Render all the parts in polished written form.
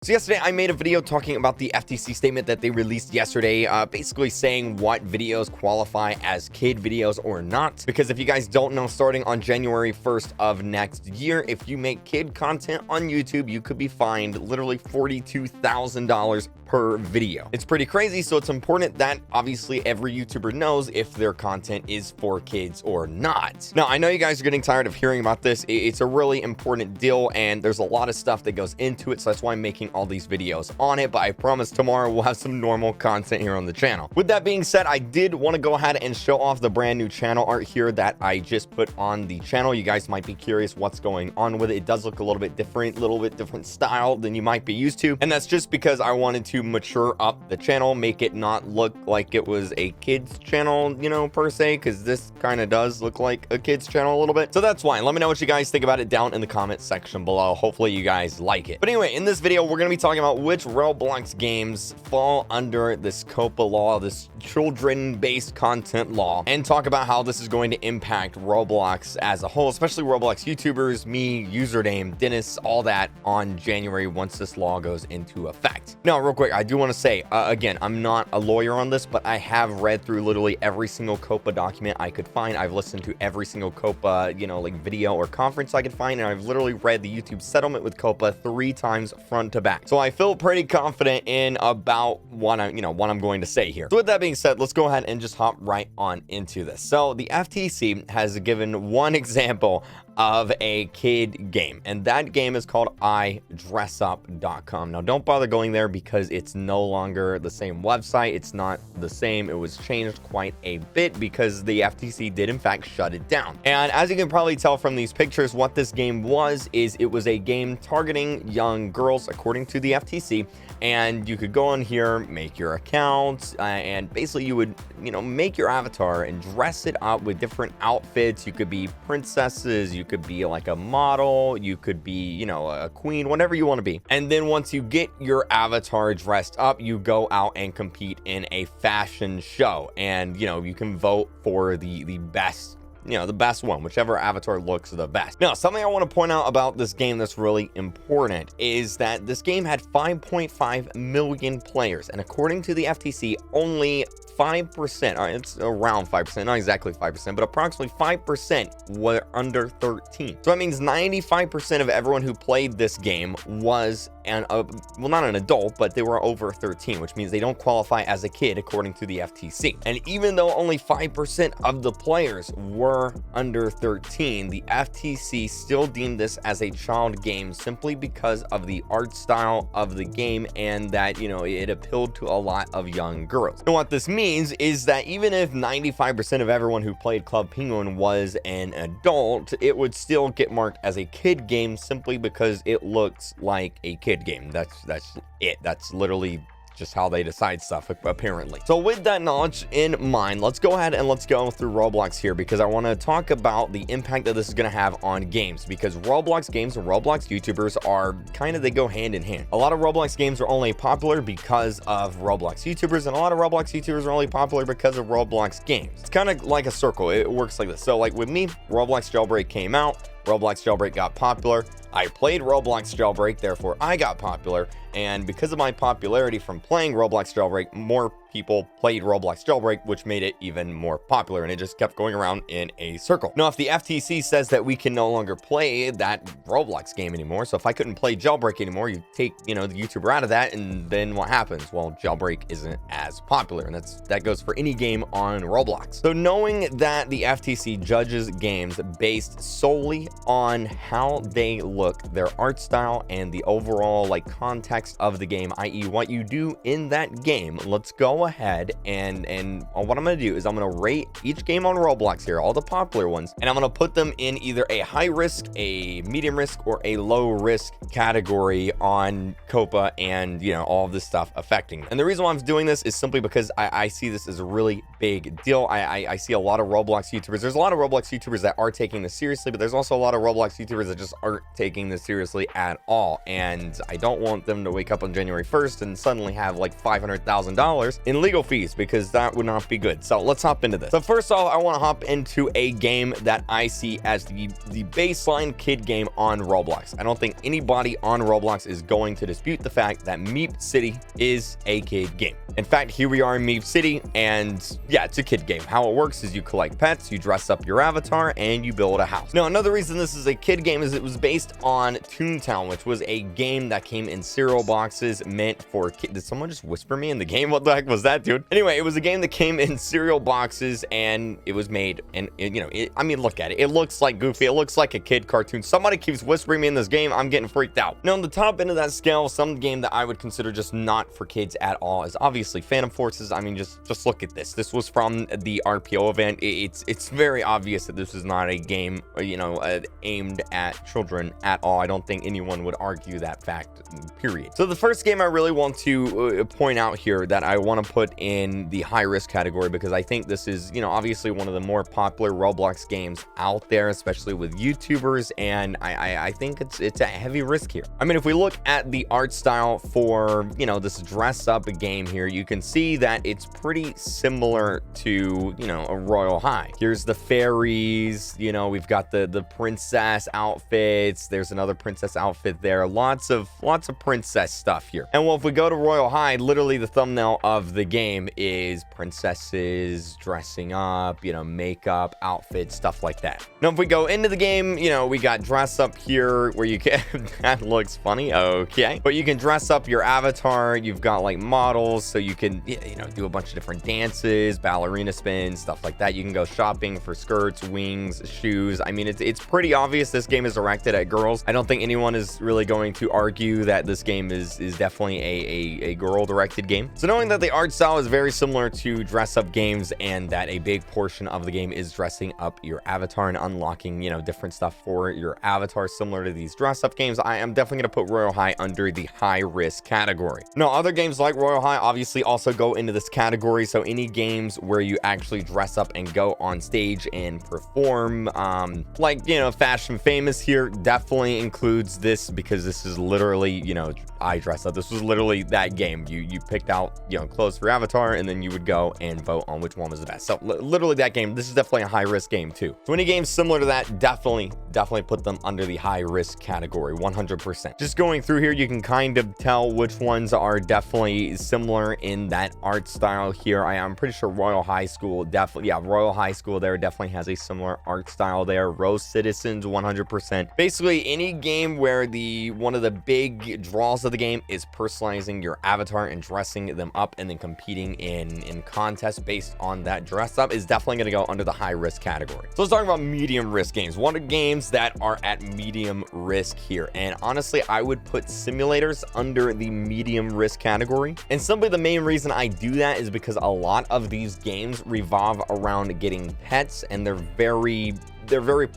So yesterday I made a video talking about the FTC statement that they released yesterday, basically saying what videos qualify as kid videos or not. Because if you guys don't know, starting on January 1st of next year, if you make kid content on YouTube, you could be fined literally $42,000 per video. It's pretty crazy, so it's important that obviously every YouTuber knows if their content is for kids or not. Now, I know you guys are getting tired of hearing about this. It's a really important deal, and there's a lot of stuff that goes into it, so that's why I'm making all these videos on it, but I promise tomorrow we'll have some normal content here on the channel. With that being said, I did want to go ahead and show off the brand new channel art here that I just put on the channel. You guys might be curious what's going on with it. It does look a little bit different style than you might be used to, and that's just because I wanted to mature up the channel, make it not look like it was a kids channel, you know, per se, because this kind of does look like a kids channel a little bit. So that's why. Let me know what you guys think about it down in the comment section below. Hopefully you guys like it. But anyway, in this video we're going to be talking about which Roblox games fall under this COPPA law, this children-based content law, and talk about how this is going to impact Roblox as a whole, especially Roblox YouTubers, me, username, Dennis, all that on January once this law goes into effect. Now, real quick, I do want to say, again, I'm not a lawyer on this, but I have read through literally every single COPPA document I could find. I've listened to every single COPPA, you know, like video or conference I could find, and I've literally read the YouTube settlement with COPPA 3 times front to back. So I feel pretty confident in about what I'm going to say here. So with that being said, let's go ahead and just hop right on into this. So the FTC has given one example of a kid game, and that game is called idressup.com. Now, don't bother going there because it's no longer the same website. It's not the same. It was changed quite a bit because the FTC did in fact shut it down. And as you can probably tell from these pictures, what this game was is it was a game targeting young girls according to the FTC. And you could go on here, make your account, and basically you would, make your avatar and dress it up with different outfits. You could be princesses, you could be like a model, you could be, a queen, whatever you want to be. And then once you get your avatar dressed up, you go out and compete in a fashion show. And, you can vote for the best, the best one, whichever avatar looks the best. Now, something I want to point out about this game that's really important is that this game had 5.5 million players, and according to the FTC, only 5%, it's around 5%, not exactly 5%, but approximately 5% were under 13. So that means 95% of everyone who played this game was not an adult, but they were over 13, which means they don't qualify as a kid according to the FTC. And even though only 5% of the players were under 13, the FTC still deemed this as a child game simply because of the art style of the game and that, it appealed to a lot of young girls. And what this means is that even if 95% of everyone who played Club Penguin was an adult, it would still get marked as a kid game simply because it looks like a kid game. That's it. That's literally just how they decide stuff, apparently. So with that knowledge in mind, let's go ahead and let's go through Roblox here, because I want to talk about the impact that this is going to have on games, because Roblox games and Roblox YouTubers are they go hand in hand. A lot of Roblox games are only popular because of Roblox YouTubers, and a lot of Roblox YouTubers are only popular because of Roblox games. It's kind of like a circle. It works like this. So like with me, Roblox Jailbreak came out, Roblox Jailbreak got popular. I played Roblox Jailbreak, therefore I got popular, and because of my popularity from playing Roblox Jailbreak, more people played Roblox Jailbreak, which made it even more popular, and it just kept going around in a circle. Now, if the FTC says that we can no longer play that Roblox game anymore, so if I couldn't play Jailbreak anymore, you take, the YouTuber out of that, and then what happens? Well, Jailbreak isn't as popular, and that goes for any game on Roblox. So knowing that the FTC judges games based solely on how they look, their art style, and the overall context of the game, i.e. what you do in that game, let's go ahead and what I'm going to do is I'm going to rate each game on Roblox here, all the popular ones, and I'm going to put them in either a high risk, a medium risk, or a low risk category on COPPA and all of this stuff affecting them. And the reason why I'm doing this is simply because I see this as a really big deal. I see a lot of Roblox YouTubers. There's a lot of Roblox YouTubers that are taking this seriously, but there's also a lot of Roblox YouTubers that just aren't taking this seriously at all, and I don't want them to wake up on January 1st and suddenly have like $500,000 in legal fees, because that would not be good. So let's hop into this. So first off, I want to hop into a game that I see as the baseline kid game on Roblox. I don't think anybody on Roblox is going to dispute the fact that Meep City is a kid game. In fact, here we are in Meep City, and yeah, it's a kid game. How it works is you collect pets, you dress up your avatar, and you build a house. Now, another reason this is a kid game is it was based on Toontown, which was a game that came in cereal boxes meant for kids. Did someone just whisper me in the game? What the heck was that, dude? Anyway, it was a game that came in cereal boxes, and it was made, and I mean, look at it. It looks like Goofy. It looks like a kid cartoon. Somebody keeps whispering me in this game. I'm getting freaked out. Now, on the top end of that scale, some game that I would consider just not for kids at all is obviously Phantom Forces. I mean, just look at this. This was from the RPO event. It's very obvious that this is not a game, aimed at children at all. I don't think anyone would argue that fact, period. So the first game I really want to point out here that I want to put in the high risk category, because I think this is, obviously one of the more popular Roblox games out there, especially with YouTubers, and I think it's a heavy risk here. I mean, if we look at the art style for, this dress up game here, you can see that it's pretty similar to, a Royal High. Here's the fairies, we've got the princess outfits. There's another princess outfit there. Lots of princess stuff here. And well, if we go to Royal High, literally the thumbnail of the game is princesses dressing up, makeup, outfits, stuff like that. Now, if we go into the game, we got dress up here where you can, that looks funny. Okay. But you can dress up your avatar. You've got like models, so you can, do a bunch of different dances, ballerina spins, stuff like that. You can go shopping for skirts, wings, shoes. I mean, it's pretty obvious this game is directed at girls. I don't think anyone is really going to argue that this game is definitely a girl directed game. So knowing that the art style is very similar to dress up games, and that a big portion of the game is dressing up your avatar and unlocking, different stuff for your avatar similar to these dress up games, I am definitely going to put Royal High under the high risk category. Now, other games like Royal High obviously also go into this category. So any games where you actually dress up and go on stage and perform, like, Fashion Famous here definitely includes this, because this is literally, I dress up. This was literally that game. You picked out, clothes for your avatar, and then you would go and vote on which one was the best. So literally that game. This is definitely a high risk game too. So any games similar to that, definitely put them under the high risk category, 100%. Just going through here, you can kind of tell which ones are definitely similar in that art style here. I'm pretty sure Royal High School Royal High School there definitely has a similar art style there. Rose Citizens, 100%. Basically any game where one of the big draws of the game is personalizing your avatar and dressing them up and then competing in contests based on that dress up is definitely going to go under the high risk category. So let's talk about medium risk games. One of the games that are at medium risk here, and honestly I would put simulators under the medium risk category, and simply the main reason I do that is because a lot of these games revolve around getting pets, and they're very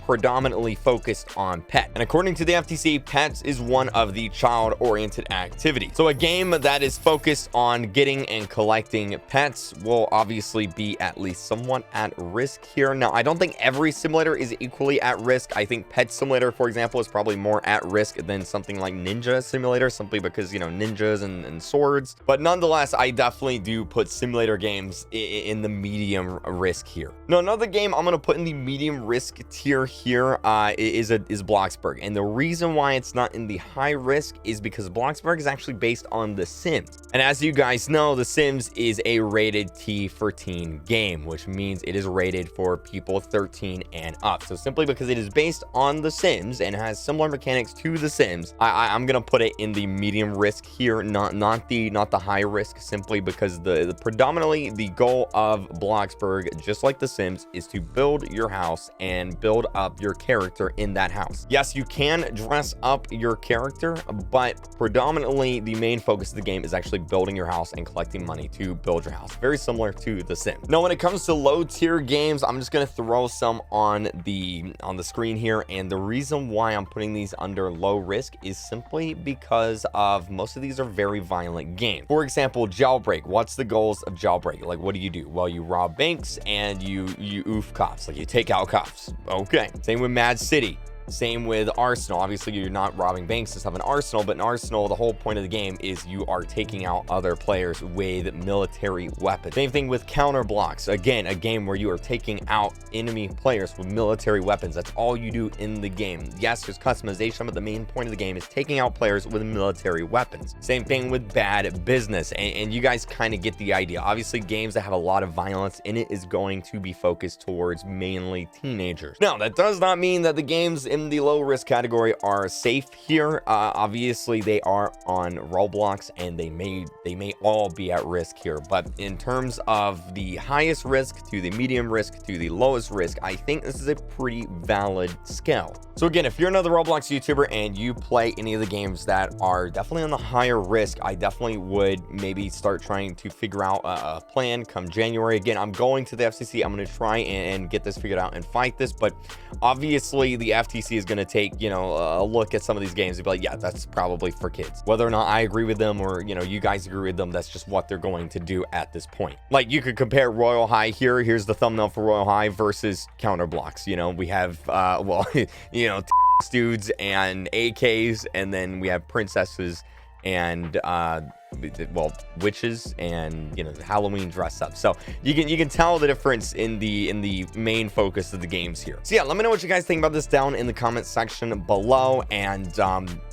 predominantly focused on pet. And according to the FTC, pets is one of the child-oriented activities. So a game that is focused on getting and collecting pets will obviously be at least somewhat at risk here. Now, I don't think every simulator is equally at risk. I think Pet Simulator, for example, is probably more at risk than something like Ninja Simulator, simply because, ninjas and swords. But nonetheless, I definitely do put simulator games in the medium risk here. Now, another game I'm going to put in the medium risk tier here is Bloxburg, and the reason why it's not in the high risk is because Bloxburg is actually based on The Sims, and as you guys know, The Sims is a rated T for teen game, which means it is rated for people 13 and up. So simply because it is based on The Sims and has similar mechanics to The Sims, I'm gonna put it in the medium risk here, not the high risk, simply because the predominantly the goal of Bloxburg, just like The Sims, is to build your house and build up your character in that house. Yes, you can dress up your character, but predominantly the main focus of the game is actually building your house and collecting money to build your house. Very similar to The Sims. Now, when it comes to low tier games, I'm just going to throw some on the screen here, and the reason why I'm putting these under low risk is simply because of most of these are very violent games. For example, Jailbreak. What's the goals of Jailbreak? Like, what do? Well, you rob banks and you oof cops, like you take out cops. Okay. Same with Mad City. Same with Arsenal. Obviously, you're not robbing banks to have an Arsenal, but in Arsenal, the whole point of the game is you are taking out other players with military weapons. Same thing with counter blocks. Again, a game where you are taking out enemy players with military weapons. That's all you do in the game. Yes, there's customization, but the main point of the game is taking out players with military weapons. Same thing with bad business, and you guys kind of get the idea. Obviously, games that have a lot of violence in it is going to be focused towards mainly teenagers. Now, that does not mean that the games in the low risk category are safe here. Obviously, they are on Roblox, and they may all be at risk here. But in terms of the highest risk to the medium risk to the lowest risk, I think this is a pretty valid scale. So again, if you're another Roblox YouTuber and you play any of the games that are definitely on the higher risk, I definitely would maybe start trying to figure out a plan come January. Again, I'm going to the FTC. I'm going to try and get this figured out and fight this, but obviously the FTC is going to take, you know, a look at some of these games and be like, yeah, that's probably for kids. Whether or not I agree with them or, you know, you guys agree with them, that's just what they're going to do at this point. Like, you could compare Royal High here. Here's the thumbnail for Royal High versus counter blocks. You know, we have, well, you know, dudes and AKs, and then we have princesses and well, witches and, you know, Halloween dress up. So you can tell the difference in the main focus of the games here. So yeah, let me know what you guys think about this down in the comment section below. And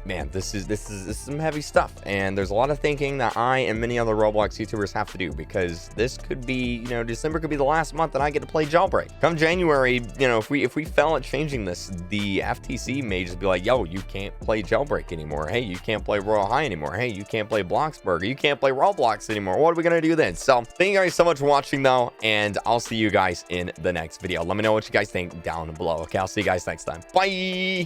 man, this is some heavy stuff, and there's a lot of thinking that I and many other Roblox YouTubers have to do, because this could be, you know, December could be the last month that I get to play Jailbreak. Come January, you know, if we fail at changing this, the FTC may just be like, yo, you can't play Jailbreak anymore. Hey, you can't play Royal High anymore. Hey, you can't play Bloxburg. You can't play Roblox anymore. What are we gonna do then? So thank you guys so much for watching though, and I'll see you guys in the next video. Let me know what you guys think down below. Okay, I'll see you guys next time. Bye.